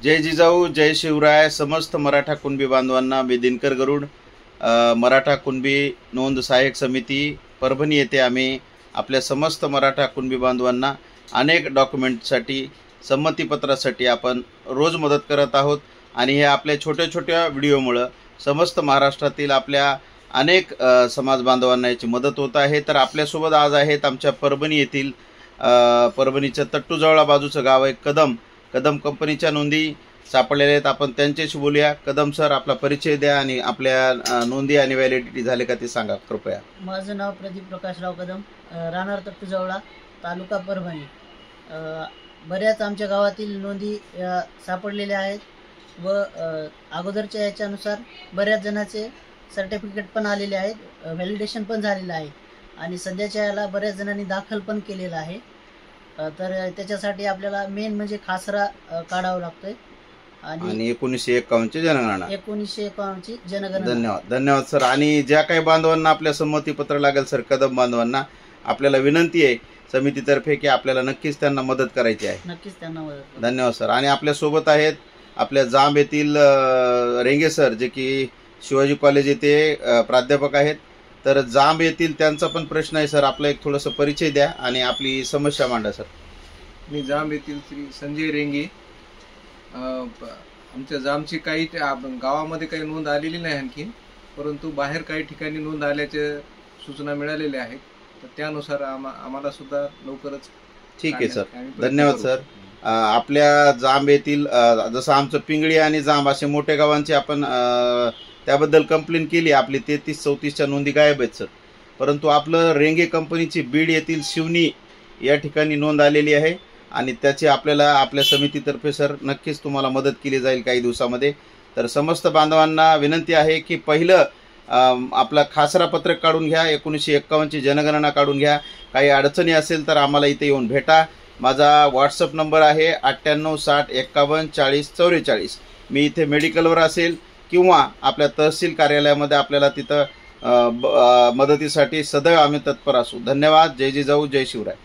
जय जिजाऊ जय शिवराय. समस्त मराठा कुणबी बांधवांना मी दिनकर गरुड, मराठा कुणबी नोंद सहाय्यक समिती परभणी येथे आम्ही आपल्या समस्त मराठा कुणबी बांधवांना अनेक डॉक्युमेंटसाठी संमतीपत्रासाठी आपण रोज मदत करत आहोत आणि हे आपल्या छोट्या छोट्या व्हिडिओमुळे समस्त महाराष्ट्रातील आपल्या अनेक समाज बांधवांना याची मदत होत आहे. तर आपल्यासोबत आज आहेत आमच्या परभणी येथील परभणीच्या तट्टूजवळ बाजूचं गाव आहे कदम कंपनीच्या नोंदी सापडलेल्या आहेत. आपण त्यांच्याशी बोलूया. कदम सर, आपला परिचय द्या आणि आपल्या नोंदी आणि व्हॅलिडिटी झाले का ते सांगा कृपया. माझं नाव प्रदीप प्रकाशराव कदम, राहणार तट्टूजवळा, तालुका परभणी. बऱ्याच आमच्या गावातील नोंदी सापडलेल्या आहेत व अगोदरच्या याच्यानुसार बऱ्याच जणांचे सर्टिफिकेट पण आलेले आहेत, व्हॅलिडेशन पण झालेलं आहे आणि सध्याच्या याला बऱ्याच जणांनी दाखल पण केलेलं आहे. तर त्याच्यासाठी आपल्याला मेन म्हणजे खासरा काढावा लागतोय आणि 1951 ची जनगणना. 1951 ची जनगणना. धन्यवाद सर. आणि ज्या काही बांधवांना आपल्या संमतीपत्र लागेल सर, कदम बांधवांना आपल्याला विनंती आहे समितीतर्फे की आपल्याला नक्कीच त्यांना मदत करायची आहे. नक्कीच त्यांना मदत. धन्यवाद सर. आणि आपल्या सोबत आहेत आपल्या जांब येथील रेंगे सर, जे की शिवाजी कॉलेज येथे प्राध्यापक आहेत. तर जांब येथील त्यांचा पण प्रश्न आहे सर. आपला एक थोडासा परिचय द्या आणि आपली समस्या मांडा सर. मी जांब येथील श्री संजय रेंगे. आमच्या जांबची काही गावामध्ये काही नोंद आलेली नाही आणखी, परंतु बाहेर काही ठिकाणी नोंद आल्याच्या सूचना मिळालेल्या आहेत. तर त्यानुसार आम्हाला सुद्धा लवकरच. ठीक आहे सर, धन्यवाद सर. आपल्या जांब येथील जसं आमचं पिंगळी आणि जांब असे मोठ्या गावांची आपण त्याबद्दल कंप्लेंट केली. आपली 33-34च्या नोंदी गायब आहेत सर. परंतु आपलं रेंगे कंपनीची बीड येथील शिवनी या ठिकाणी नोंद आलेली आहे आणि त्याची आपल्याला आपल्या समितीतर्फे सर नक्कीच तुम्हाला मदत केली जाईल काही दिवसामध्ये. तर समस्त बांधवांना विनंती आहे की पहिलं आपला खासरा पत्रक काढून घ्या, 1951 ची जनगणना काढून घ्या. काही अडचणी असेल तर आम्हाला इथे येऊन भेटा. माझा व्हॉट्सअप नंबर आहे 9860514044. मी इथे मेडिकलवर असेल किंवा आपल्या तहसील कार्यालयामध्ये आपल्याला तिथं मदतीसाठी सदैव आम्ही तत्पर असू. धन्यवाद. जय जिजाऊ जय शिवराय.